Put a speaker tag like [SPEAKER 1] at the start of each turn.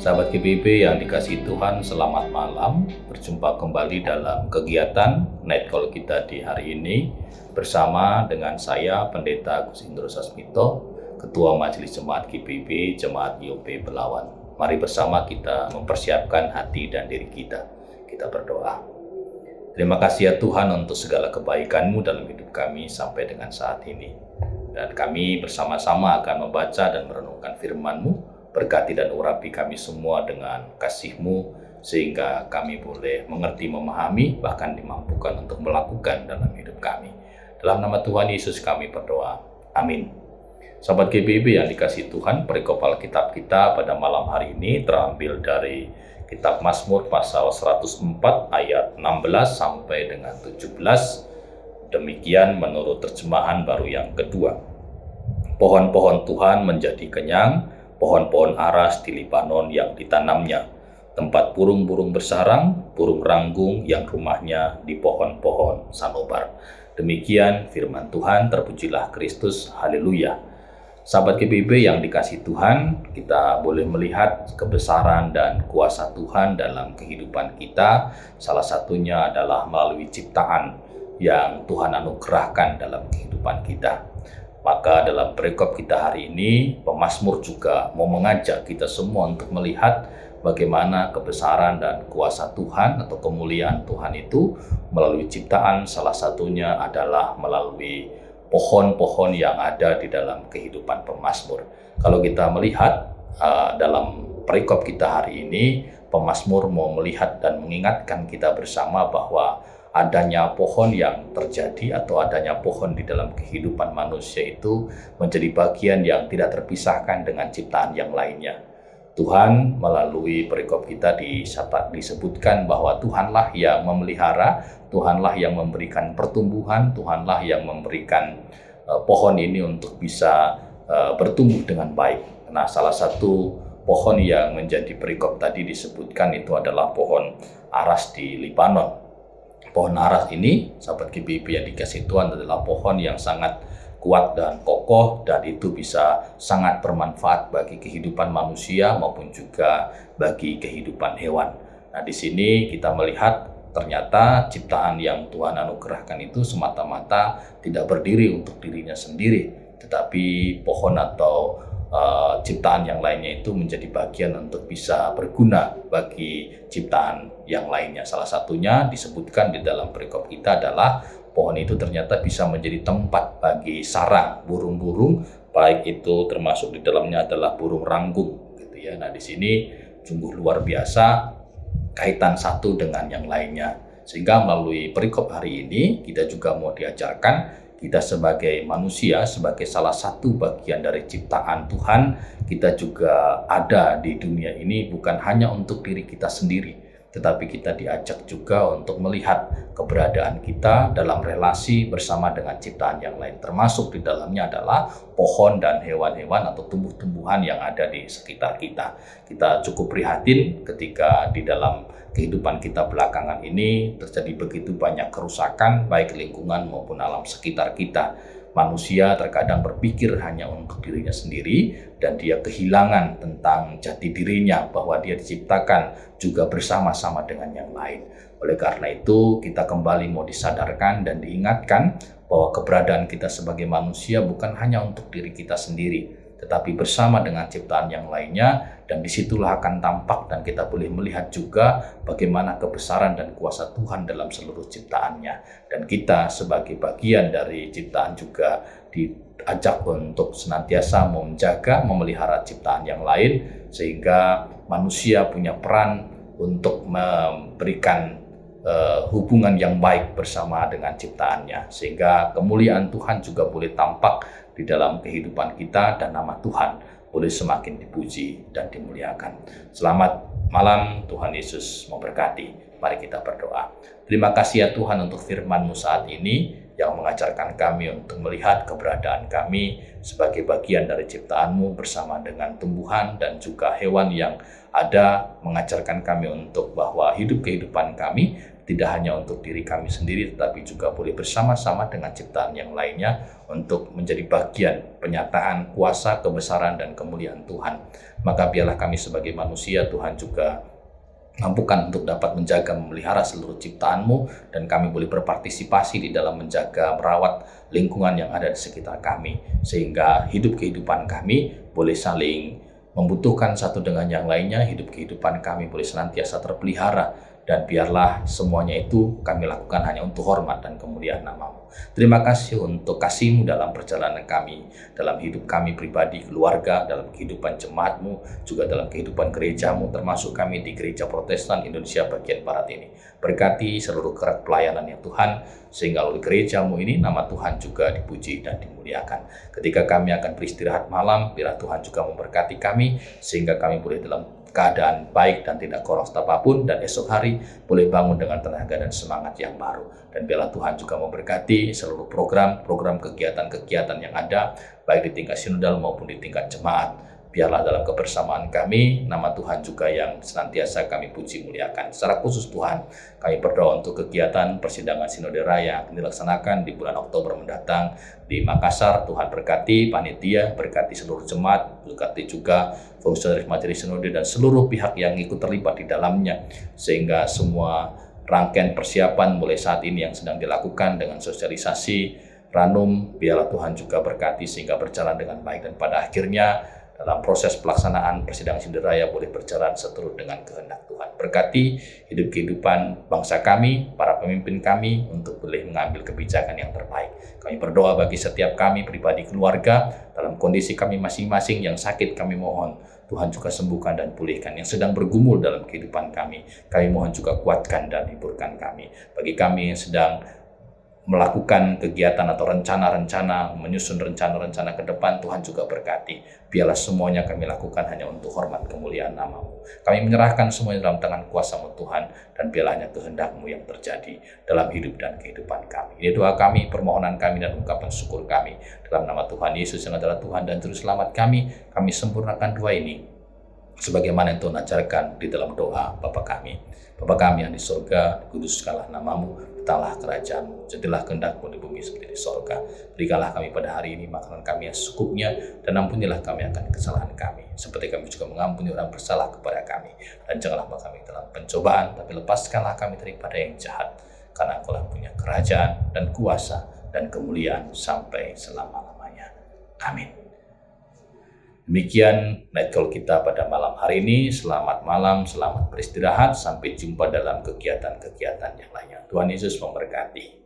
[SPEAKER 1] Sahabat GPIB yang dikasihi Tuhan, selamat malam. Berjumpa kembali dalam kegiatan Night Call kita di hari ini bersama dengan saya, Pendeta Agus Indro Sasmito, Ketua Majelis Jemaat GPIB Jemaat IOB Belawan. Mari bersama kita mempersiapkan hati dan diri kita. Kita berdoa. Terima kasih ya Tuhan untuk segala kebaikan-Mu dalam hidup kami sampai dengan saat ini. Dan kami bersama-sama akan membaca dan merenungkan firman-Mu. Berkati dan urapi kami semua dengan kasih-Mu, sehingga kami boleh mengerti, memahami, bahkan dimampukan untuk melakukan dalam hidup kami. Dalam nama Tuhan Yesus kami berdoa. Amin. Sahabat GPIB yang dikasihi Tuhan, perikop Alkitab kita pada malam hari ini terambil dari Kitab Mazmur pasal 104 ayat 16 sampai dengan 17. Demikian menurut terjemahan baru yang kedua. Pohon-pohon Tuhan menjadi kenyang, pohon-pohon aras di Libanon yang ditanamnya, tempat burung-burung bersarang, burung ranggung yang rumahnya di pohon-pohon sanobar. Demikian firman Tuhan, terpujilah Kristus, haleluya. Sahabat GPIB yang dikasihi Tuhan, kita boleh melihat kebesaran dan kuasa Tuhan dalam kehidupan kita. Salah satunya adalah melalui ciptaan yang Tuhan anugerahkan dalam kehidupan kita. Maka dalam perikop kita hari ini, pemazmur juga mau mengajak kita semua untuk melihat bagaimana kebesaran dan kuasa Tuhan atau kemuliaan Tuhan itu melalui ciptaan. Salah satunya adalah melalui pohon-pohon yang ada di dalam kehidupan pemazmur. Kalau kita melihat dalam perikop kita hari ini, pemazmur mau melihat dan mengingatkan kita bersama bahwa adanya pohon yang terjadi atau adanya pohon di dalam kehidupan manusia itu menjadi bagian yang tidak terpisahkan dengan ciptaan yang lainnya. Tuhan melalui perikop kita disebutkan bahwa Tuhanlah yang memelihara, Tuhanlah yang memberikan pertumbuhan, Tuhanlah yang memberikan pohon ini untuk bisa bertumbuh dengan baik. Nah, salah satu pohon yang menjadi perikop tadi disebutkan itu adalah pohon aras di Libanon. Pohon aras ini, sahabat GPIB yang dikasihi Tuhan, adalah pohon yang sangat kuat dan kokoh, dan itu bisa sangat bermanfaat bagi kehidupan manusia maupun juga bagi kehidupan hewan. Nah, di sini kita melihat ternyata ciptaan yang Tuhan anugerahkan itu semata-mata tidak berdiri untuk dirinya sendiri, tetapi pohon atau ciptaan yang lainnya itu menjadi bagian untuk bisa berguna bagi ciptaan yang lainnya. Salah satunya disebutkan di dalam perikop kita adalah pohon itu ternyata bisa menjadi tempat bagi sarang burung-burung, baik itu termasuk di dalamnya adalah burung ranggung, gitu ya. Nah, di sini sungguh luar biasa kaitan satu dengan yang lainnya. Sehingga melalui perikop hari ini kita juga mau diajarkan, kita sebagai manusia, sebagai salah satu bagian dari ciptaan Tuhan, kita juga ada di dunia ini bukan hanya untuk diri kita sendiri, tetapi kita diajak juga untuk melihat keberadaan kita dalam relasi bersama dengan ciptaan yang lain. Termasuk di dalamnya adalah pohon dan hewan-hewan atau tumbuh-tumbuhan yang ada di sekitar kita. Kita cukup prihatin ketika di dalam kehidupan kita belakangan ini terjadi begitu banyak kerusakan, baik lingkungan maupun alam sekitar kita. Manusia terkadang berpikir hanya untuk dirinya sendiri dan dia kehilangan tentang jati dirinya bahwa dia diciptakan juga bersama-sama dengan yang lain. Oleh karena itu kita kembali mau disadarkan dan diingatkan bahwa keberadaan kita sebagai manusia bukan hanya untuk diri kita sendiri, tetapi bersama dengan ciptaan yang lainnya, dan disitulah akan tampak dan kita boleh melihat juga bagaimana kebesaran dan kuasa Tuhan dalam seluruh ciptaannya. Dan kita sebagai bagian dari ciptaan juga diajak untuk senantiasa menjaga, memelihara ciptaan yang lain, sehingga manusia punya peran untuk memberikan hubungan yang baik bersama dengan ciptaannya, sehingga kemuliaan Tuhan juga boleh tampak di dalam kehidupan kita dan nama Tuhan boleh semakin dipuji dan dimuliakan. Selamat malam, Tuhan Yesus memberkati. Mari kita berdoa. Terima kasih ya Tuhan untuk firman-Mu saat ini yang mengajarkan kami untuk melihat keberadaan kami sebagai bagian dari ciptaan-Mu bersama dengan tumbuhan dan juga hewan yang ada, mengajarkan kami untuk bahwa hidup kehidupan kami tidak hanya untuk diri kami sendiri, tetapi juga boleh bersama-sama dengan ciptaan yang lainnya untuk menjadi bagian penyataan kuasa, kebesaran, dan kemuliaan Tuhan. Maka biarlah kami sebagai manusia, Tuhan juga mampukan untuk dapat menjaga, memelihara seluruh ciptaan-Mu, dan kami boleh berpartisipasi di dalam menjaga, merawat lingkungan yang ada di sekitar kami, sehingga hidup kehidupan kami boleh saling membutuhkan satu dengan yang lainnya, hidup kehidupan kami boleh senantiasa terpelihara, dan biarlah semuanya itu kami lakukan hanya untuk hormat dan kemuliaan nama-Mu. Terima kasih untuk kasih-Mu dalam perjalanan kami, dalam hidup kami pribadi, keluarga, dalam kehidupan jemaat-Mu, juga dalam kehidupan gereja-Mu, termasuk kami di Gereja Protestan Indonesia bagian Barat ini. Berkati seluruh gerak pelayanan ya Tuhan, sehingga oleh gereja-Mu ini nama Tuhan juga dipuji dan dimuliakan. Ketika kami akan beristirahat malam, biarlah Tuhan juga memberkati kami, sehingga kami boleh dalam keadaan baik dan tidak koros apapun, dan esok hari boleh bangun dengan tenaga dan semangat yang baru. Dan biarlah Tuhan juga memberkati seluruh program kegiatan-kegiatan yang ada, baik di tingkat sinodal maupun di tingkat jemaat. Biarlah dalam kebersamaan kami, nama Tuhan juga yang senantiasa kami puji muliakan. Secara khusus Tuhan, kami berdoa untuk kegiatan persidangan Sinode Raya yang dilaksanakan di bulan Oktober mendatang di Makassar. Tuhan berkati panitia, berkati seluruh jemaat, berkati juga fungsionaris majelis sinode dan seluruh pihak yang ikut terlibat di dalamnya, sehingga semua rangkaian persiapan mulai saat ini yang sedang dilakukan dengan sosialisasi Ranum, biarlah Tuhan juga berkati sehingga berjalan dengan baik, dan pada akhirnya dalam proses pelaksanaan persidangan Sinode Raya boleh berjalan seturut dengan kehendak Tuhan. Berkati hidup kehidupan bangsa kami, para pemimpin kami, untuk boleh mengambil kebijakan yang terbaik. Kami berdoa bagi setiap kami pribadi, keluarga, dalam kondisi kami masing-masing yang sakit, kami mohon Tuhan juga sembuhkan dan pulihkan. Yang sedang bergumul dalam kehidupan kami mohon juga kuatkan dan hiburkan kami. Bagi kami yang sedang melakukan kegiatan atau rencana-rencana, menyusun rencana-rencana ke depan, Tuhan juga berkati. Biarlah semuanya kami lakukan hanya untuk hormat kemuliaan nama-Mu. Kami menyerahkan semuanya dalam tangan kuasa-Mu Tuhan, dan biarlah hanya kehendak-Mu yang terjadi dalam hidup dan kehidupan kami. Ini doa kami, permohonan kami, dan ungkapan syukur kami. Dalam nama Tuhan Yesus yang adalah Tuhan dan Juru Selamat kami sempurnakan doa ini sebagaimana yang Tuhan ajarkan di dalam doa Bapa kami. Bapa kami yang di surga, kuduskanlah nama-Mu, datanglah kerajaan-Mu, jadilah kehendak-Mu di bumi seperti di sorga. Berikanlah kami pada hari ini makanan kami yang secukupnya, dan ampunilah kami akan kesalahan kami, seperti kami juga mengampuni orang bersalah kepada kami. Dan janganlah bawa kami dalam pencobaan, tapi lepaskanlah kami daripada yang jahat, karena Engkau punya kerajaan dan kuasa dan kemuliaan sampai selama-lamanya. Amin. Demikian Night Call kita pada malam hari ini. Selamat malam, selamat beristirahat. Sampai jumpa dalam kegiatan-kegiatan yang lainnya. Tuhan Yesus memberkati.